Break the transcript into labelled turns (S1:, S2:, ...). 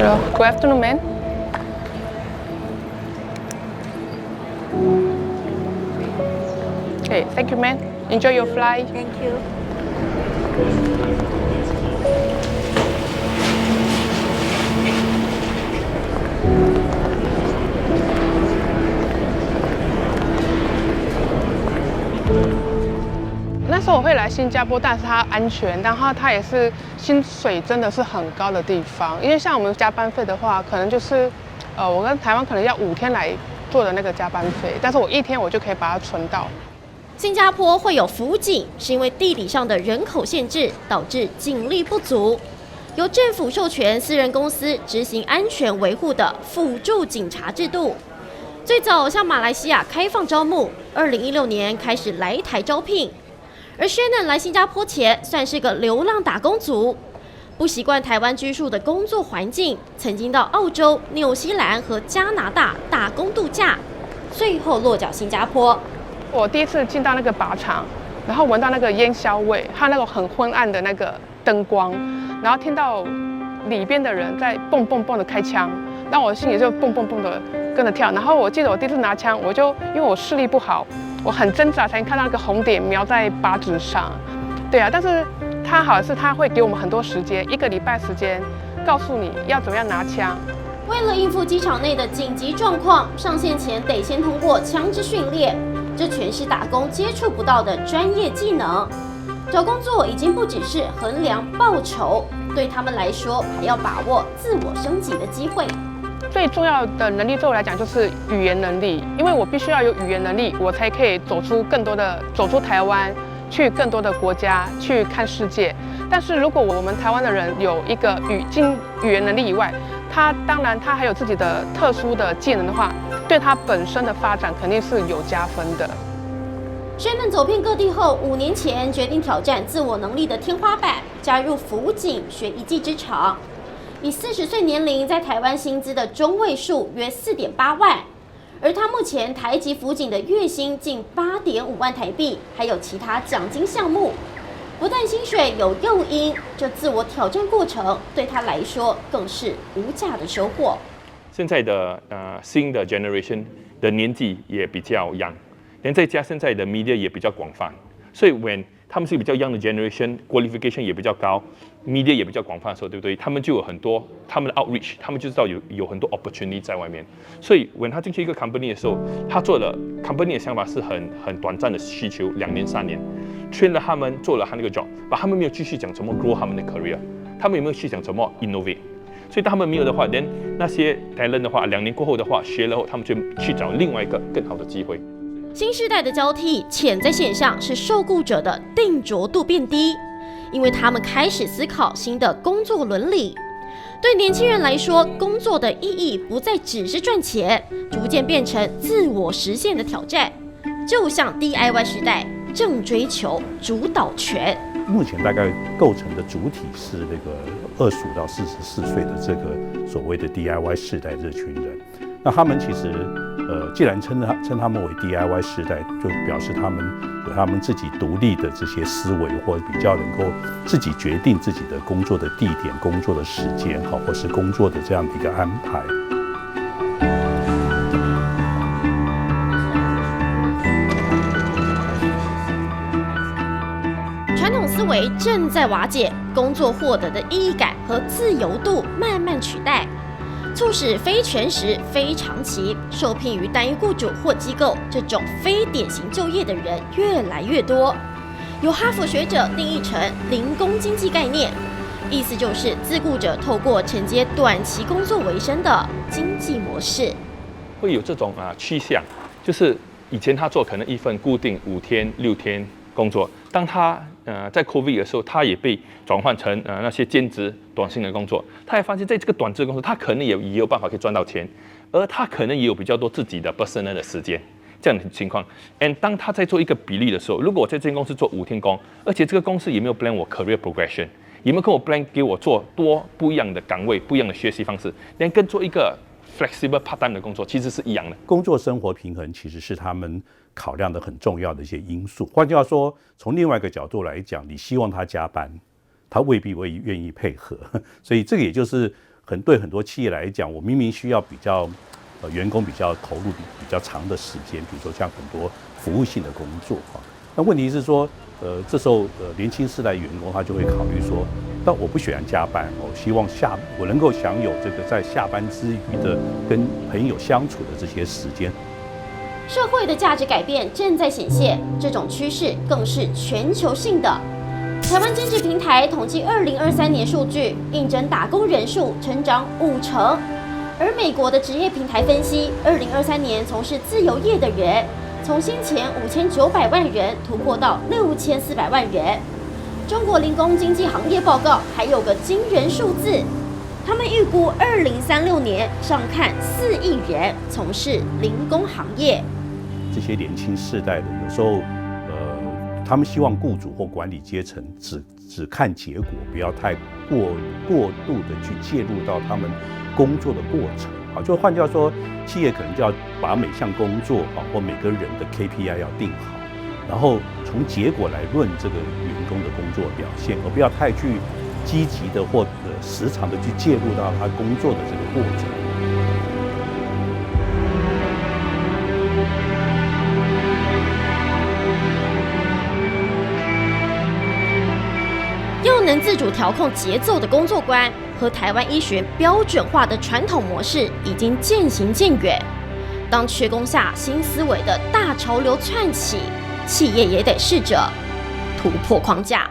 S1: Hello, good afternoon, man. Okay, thank you, man. Enjoy your flight.
S2: Thank you.
S1: 那时候我会来新加坡，但是它安全，然后它也是薪水真的是很高的地方。因为像我们加班费的话，可能就是，我跟台湾可能要5天来做的那个加班费，但是我1天我就可以把它存到。
S3: 新加坡会有辅警，是因为地理上的人口限制导致警力不足，由政府授权私人公司执行安全维护的辅助警察制度。最早向马来西亚开放招募，2016年开始来台招聘。而 Shannon 来新加坡前算是个流浪打工族，不习惯台湾居住的工作环境，曾经到澳洲、纽西兰和加拿大打工度假，最后落脚新加坡。
S1: 我第一次进到那个靶场，然后闻到那个烟硝味，还有那种很昏暗的那个灯光，然后听到里边的人在蹦蹦蹦的开枪，让我心里就蹦蹦蹦的跟着跳。然后我记得我第一次拿枪，我就因为我视力不好，我很挣扎才能看到那个红点瞄在靶子上。对啊，但是他好的是他会给我们很多时间，1个礼拜时间，告诉你要怎么样拿枪。
S3: 为了应付机场内的紧急状况，上线前得先通过枪支训练，这全是打工接触不到的专业技能。找工作已经不只是衡量报酬，对他们来说还要把握自我升级的机会。
S1: 最重要的能力对我来讲就是语言能力，因为我必须要有语言能力，我才可以走出台湾，去更多的国家去看世界。但是如果我们台湾的人有一个语言能力以外，他当然他还有自己的特殊的技能的话，对他本身的发展肯定是有加分的。
S3: Shannon 走遍各地后，5年前决定挑战自我能力的天花板，加入辅警学一技之长。以40岁年龄在台湾薪资的中位数约4.8万，而他目前台籍辅警的月薪近8.5万台币，还有其他奖金项目。不但薪水有诱因，这自我挑战过程对他来说更是无价的收获。
S4: 现在的新的 generation 的年纪也比较 young， 连再加现在的 media 也比较广泛，所以 when 他们是比较 young 的 generation， qualification 也比较高 ，media 也比较广泛的时候，对不对？他们就有很多他们的 outreach， 他们就知道有很多 opportunity 在外面。所以 when 他进去一个 company 的时候，他做了 company 的想法是很短暂的需求，2年3年。train 了他们，做了他那个 job， 把他们没有继续讲怎么 grow 他们的 career， 他们有没有去讲怎么 innovate？ 所以当他们没有的话，连那些 talent 的话，2年过后的话，学了后，他们就去找另外一个更好的机会。
S3: 新时代的交替，潜在现象是受雇者的定着度变低，因为他们开始思考新的工作伦理。对年轻人来说，工作的意义不再只是赚钱，逐渐变成自我实现的挑战，就像 DIY 时代。正追求主导权。
S5: 目前大概构成的主体是那个25到44岁的这个所谓的 DIY 世代这群人。那他们其实既然称他们为 DIY 世代，就表示他们有他们自己独立的这些思维，或比较能够自己决定自己的工作的地点、工作的时间，或是工作的这样的一个安排。
S3: 思维正在瓦解，工作获得的意义感和自由度慢慢取代，促使非全时、非长期受聘于单一雇主或机构这种非典型就业的人越来越多。由哈佛学者定义成零工经济概念，意思就是自雇者透过承接短期工作为生的经济模式。
S4: 会有这种趋向，就是以前他做可能一份固定5天、6天工作，当他在 COVID 的时候，他也被转换成那些兼职短薪的工作。他也发现，在这个短职工作，他可能也有办法可以赚到钱，而他可能也有比较多自己的 personal 的时间。这样的情况 ，and 当他在做一个比例的时候，如果我在这间公司做5天工，而且这个公司也没有 plan 我 career progression， 也没有跟我 plan 给我做多不一样的岗位、不一样的学习方式，连跟做一个 flexible part-time 的工作其实是一样的。
S5: 工作生活平衡其实是他们考量的很重要的一些因素。换句话说，从另外一个角度来讲，你希望他加班，他未必会愿意配合。所以这个也就是对很多企业来讲，我明明需要比较员工比较投入比较长的时间，比如说像很多服务性的工作啊。那问题是说，这时候年轻世代员工他就会考虑说，但我不喜欢加班，我希望我能够享有这个在下班之余的跟朋友相处的这些时间。
S3: 社会的价值改变正在显现，这种趋势更是全球性的。台湾经济平台统计2023年数据，应征打工人数成长50%。而美国的职业平台分析，2023年从事自由业的人，从先前5900万人突破到6400万人。中国零工经济行业报告还有个惊人数字，他们预估2036年上看4亿人从事零工行业。
S5: 这些年轻世代的，有时候他们希望雇主或管理阶层只看结果，不要太过度的去介入到他们工作的过程啊。就换句话说，企业可能就要把每项工作啊或每个人的 KPI 要定好，然后从结果来论这个员工的工作表现，而不要太去积极的或时常的去介入到他工作的这个过程。
S3: 又能自主调控节奏的工作观，和台湾医学标准化的传统模式已经渐行渐远。当缺工下新思维的大潮流窜起，企业也得试着突破框架。